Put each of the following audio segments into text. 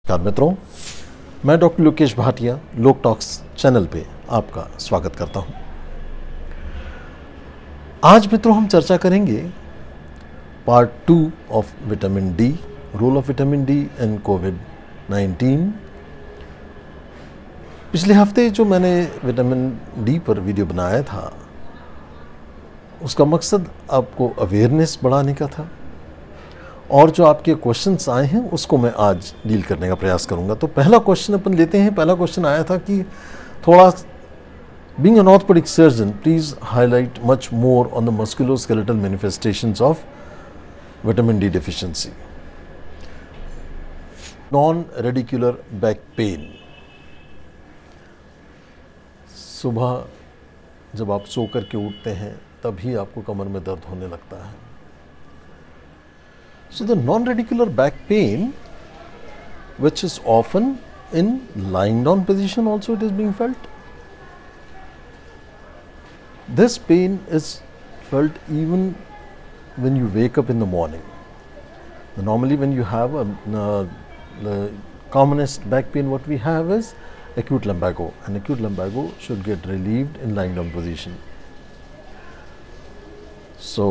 नमस्कार मित्रों, मैं डॉक्टर लोकेश भाटिया लोक टॉक्स चैनल पे आपका स्वागत करता हूं। आज मित्रों हम चर्चा करेंगे part 2 of vitamin D, role of vitamin D in कोविड-19। पिछले हफ्ते जो मैंने विटामिन डी पर वीडियो बनाया था उसका मकसद आपको अवेयरनेस बढ़ाने का था और जो आपके क्वेश्चंस आए हैं उसको मैं आज डील करने का प्रयास करूंगा। तो पहला क्वेश्चन अपन लेते हैं। पहला क्वेश्चन आया था कि थोड़ा being an orthopaedic surgeon please highlight much more on the musculoskeletal manifestations of vitamin D deficiency. Non radicular back pain, सुबह जब आप सो करके उठते हैं तभी आपको कमर में दर्द होने लगता है। So the non-radicular back pain, which is often in lying down position also it is being felt. This pain is felt even when you wake up in the morning. Normally when you have the commonest back pain what we have is acute lumbago, and acute lumbago should get relieved in lying down position. So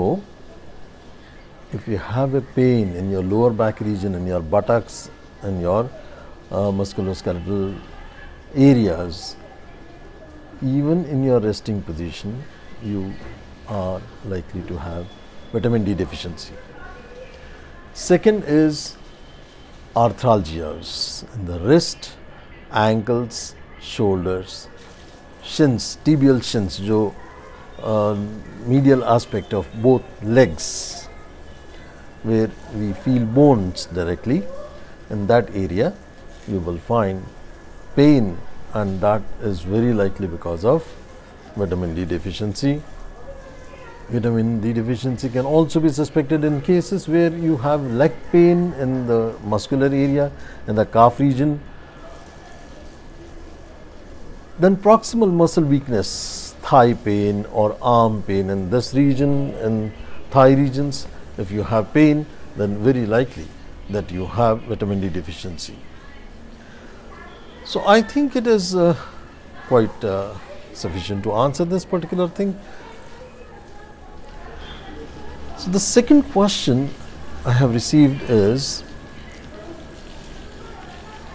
if you have a pain in your lower back region, in your buttocks and your musculoskeletal areas, even in your resting position, you are likely to have vitamin D deficiency. Second is arthralgias in the wrist, ankles, shoulders, shins, tibial shins, जो medial aspect of both legs, where we feel bones directly. In that area you will find pain, and that is very likely because of vitamin D deficiency. Vitamin D deficiency can also be suspected in cases where you have leg pain in the muscular area, in the calf region. Then proximal muscle weakness, thigh pain or arm pain in this region, in thigh regions. If you have pain, then very likely that you have vitamin D deficiency. So I think it is quite sufficient to answer this particular thing. So the second question I have received is,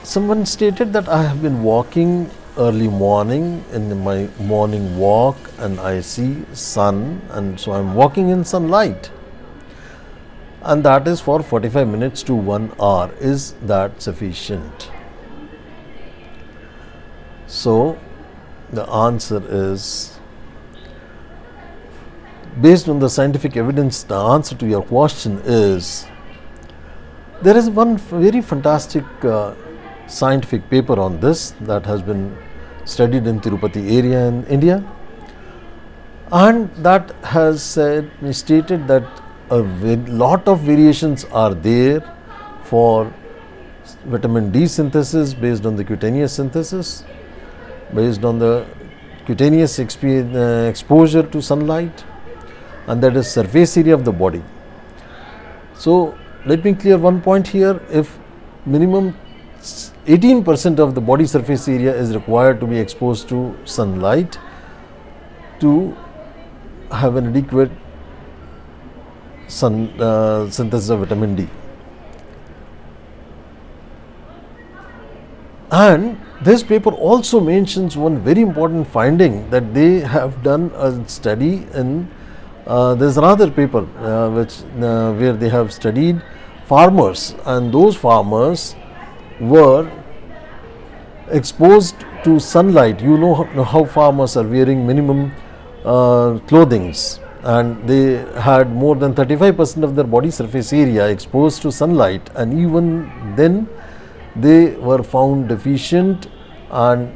someone stated that I have been walking early morning in my morning walk and I see sun, and so I am walking in sunlight, and that is for 45 minutes to 1 hour. Is that sufficient? So the answer is, based on the scientific evidence, the answer to your question is, there is one very fantastic scientific paper on this that has been studied in Tirupati area in India, and that has stated that a lot of variations are there for vitamin D synthesis based on the cutaneous synthesis, based on the cutaneous exposure to sunlight, and that is surface area of the body. So let me clear one point here. If minimum 18% of the body surface area is required to be exposed to sunlight to have an adequate synthesis of vitamin D. And this paper also mentions one very important finding, that they have done a study in there's another paper where they have studied farmers, and those farmers were exposed to sunlight. You know how farmers are wearing minimum clothings, and they had more than 35% of their body surface area exposed to sunlight, and even then they were found deficient, and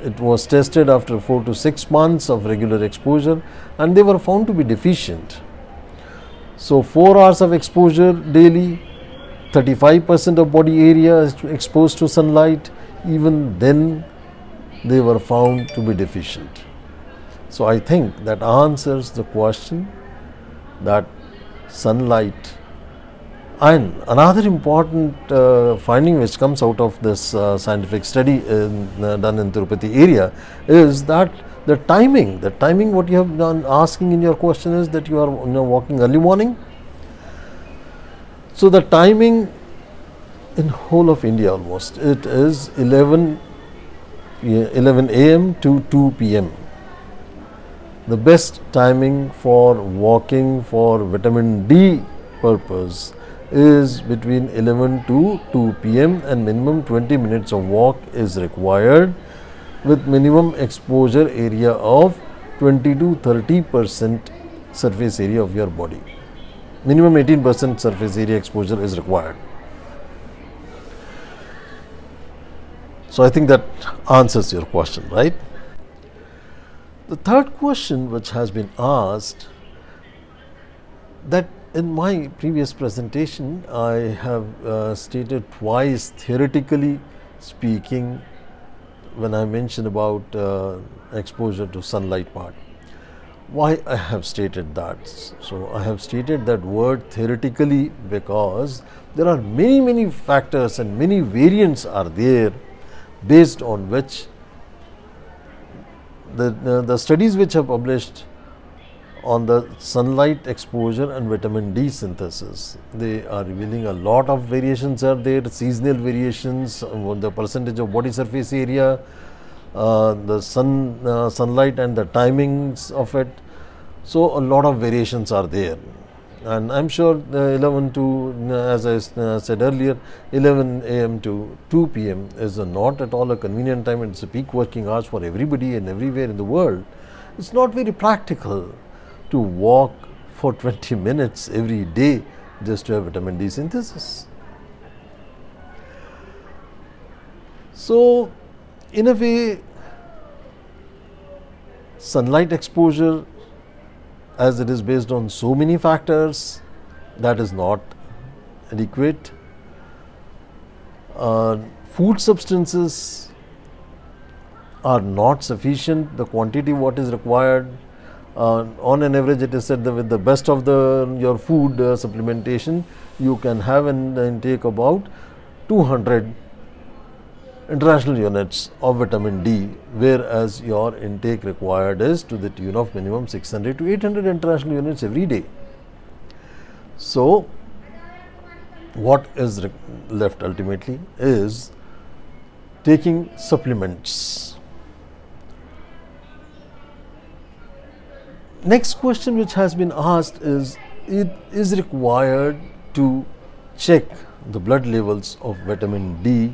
it was tested after 4 to 6 months of regular exposure, and they were found to be deficient. So 4 hours of exposure daily, 35% of body area is exposed to sunlight, even then they were found to be deficient. So I think that answers the question that sunlight And another important finding which comes out of this scientific study done in Tirupati area is that the timing what you have done asking in your question is that you are walking early morning. So the timing in whole of India almost it is 11 a.m. to 2 p.m. The best timing for walking for vitamin D purpose is between 11 to 2 p.m. and minimum 20 minutes of walk is required with minimum exposure area of 20 to 30% surface area of your body. Minimum 18% surface area exposure is required. So I think that answers your question, right? The third question which has been asked, that in my previous presentation I have stated twice theoretically speaking when I mentioned about exposure to sunlight part. Why I have stated that? So I have stated that word theoretically because there are many factors and many variants are there based on which the studies which are published on the sunlight exposure and vitamin D synthesis, they are revealing a lot of variations are there, seasonal variations, the percentage of body surface area, the sunlight and the timings of it. So a lot of variations are there, and I'm sure 11 to as I said earlier, 11 a.m. to 2 p.m. is not at all a convenient time. It's a peak working hours for everybody and everywhere in the world. It's not very practical to walk for 20 minutes every day just to have vitamin D synthesis. So in a way, sunlight exposure, as it is based on so many factors, that is not adequate. Food substances are not sufficient, the quantity what is required. On an average, it is said that with the best of your food supplementation, you can have an intake about 200 international units of vitamin D, whereas your intake required is to the tune of minimum 600 to 800 international units every day. So what is left ultimately is taking supplements. Next question which has been asked is, it is required to check the blood levels of vitamin D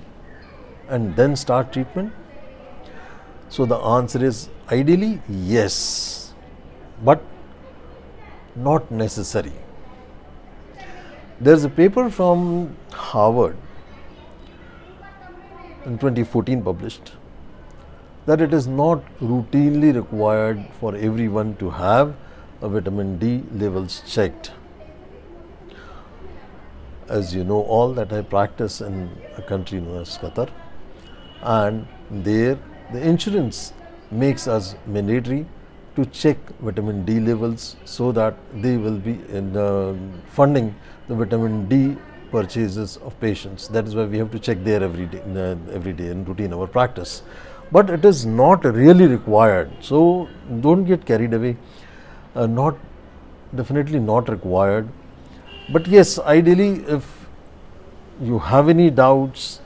and then start treatment? So the answer is ideally yes, but not necessary. There is a paper from Harvard in 2014 published that it is not routinely required for everyone to have a vitamin D levels checked. As you know all that I practice in a country known as Qatar, and there the insurance makes us mandatory to check vitamin D levels so that they will be funding the vitamin D purchases of patients. That is why we have to check there every day in routine our practice. But it is not really required, so don't get carried away. Definitely not required. But yes, ideally, if you have any doubts,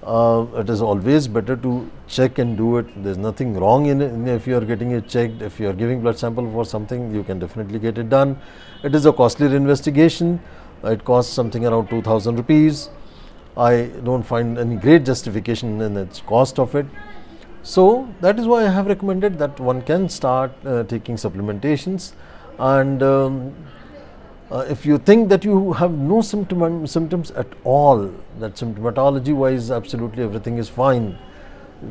it is always better to check and do it. There is nothing wrong in it. If you are getting it checked, if you are giving blood sample for something, you can definitely get it done. It is a costlier investigation. It costs something around 2,000 rupees. I don't find any great justification in its cost of it. So that is why I have recommended that one can start taking supplementations, and if you think that you have no symptoms at all, that symptomatology wise absolutely everything is fine,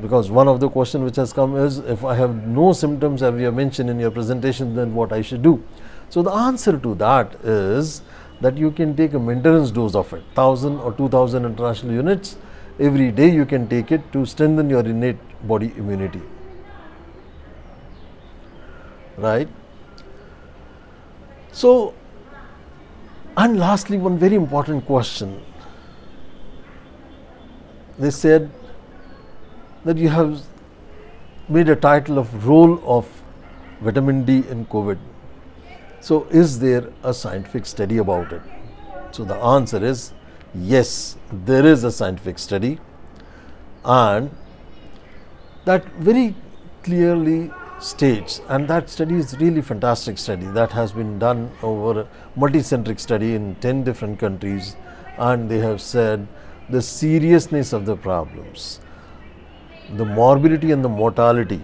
because one of the question which has come is, if I have no symptoms as you have mentioned in your presentation, then what I should do? So the answer to that is that you can take a maintenance dose of it, 1,000 or 2,000 international units every day. You can take it to strengthen your innate body immunity, right? So And lastly, one very important question. They said that you have made a title of role of vitamin D in COVID. So is there a scientific study about it? So the answer is yes, there is a scientific study, and that very clearly states, and that study is really fantastic study that has been done over a multicentric study in 10 different countries, and they have said the seriousness of the problems, the morbidity and the mortality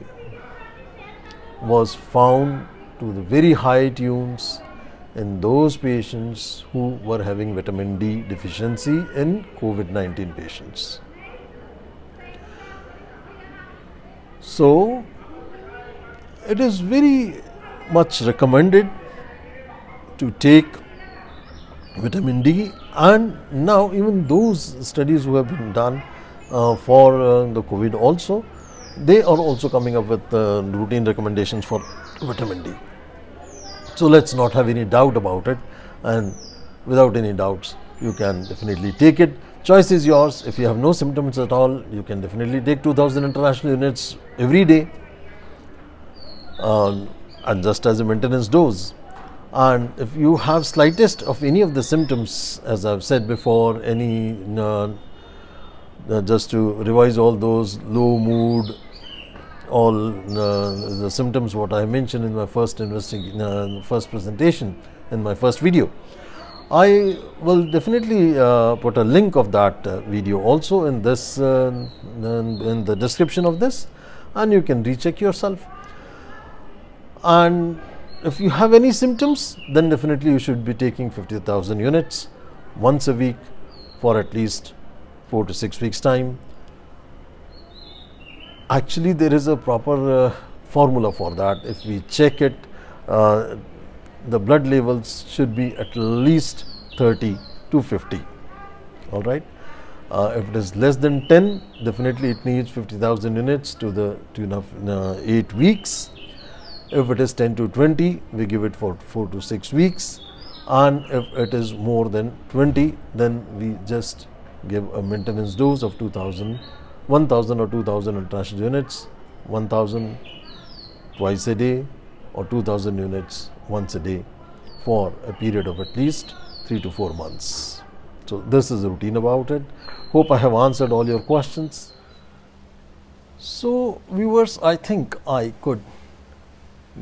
was found to the very high tunes in those patients who were having vitamin D deficiency in COVID-19 patients. So it is very much recommended to take vitamin D, and now even those studies who have been done for the COVID also, they are also coming up with routine recommendations for vitamin D. So let's not have any doubt about it, and without any doubts you can definitely take it. Choice is yours. If you have no symptoms at all, you can definitely take 2000 international units every day, and just as a maintenance dose. And if you have slightest of any of the symptoms, as I've said before, any just to revise all those, low mood, all the symptoms what I mentioned in my first first presentation, in my first video, I will definitely put a link of that video also in this in the description of this, and you can recheck yourself. And if you have any symptoms, then definitely you should be taking 50,000 units once a week for at least 4 to 6 weeks time. Actually, there is a proper formula for that. If we check it, the blood levels should be at least 30 to 50. All right. If it is less than 10, definitely it needs 50,000 units to the tune of 8 weeks. If it is 10 to 20, we give it for 4 to 6 weeks. And if it is more than 20, then we just give a maintenance dose of 1000 or 2000 international units, 1000 twice a day or 2000 units once a day for a period of at least 3 to 4 months. So this is the routine about it. Hope I have answered all your questions. So viewers, I think I could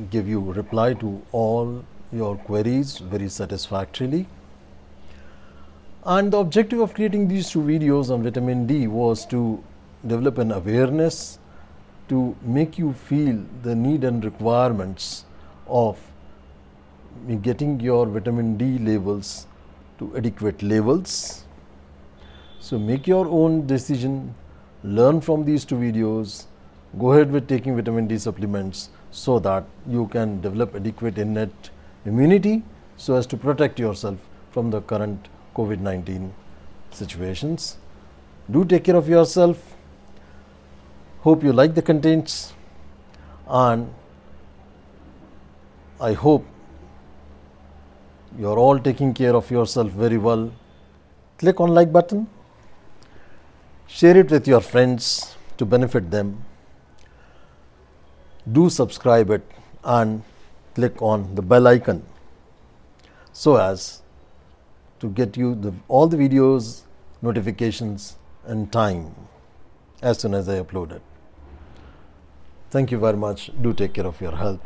give you reply to all your queries very satisfactorily. And the objective of creating these 2 videos on vitamin D was to develop an awareness, to make you feel the need and requirements of getting your vitamin D levels to adequate levels. So make your own decision, learn from these 2 videos, go ahead with taking vitamin D supplements so that you can develop adequate innate immunity so as to protect yourself from the current COVID-19 situations. Do take care of yourself. Hope you like the contents, and I hope you're all taking care of yourself very well. Click on like button, share it with your friends to benefit them. Do subscribe it and click on the bell icon so as to get you all the videos notifications in time as soon as I upload it. Thank you very much. Do take care of your health.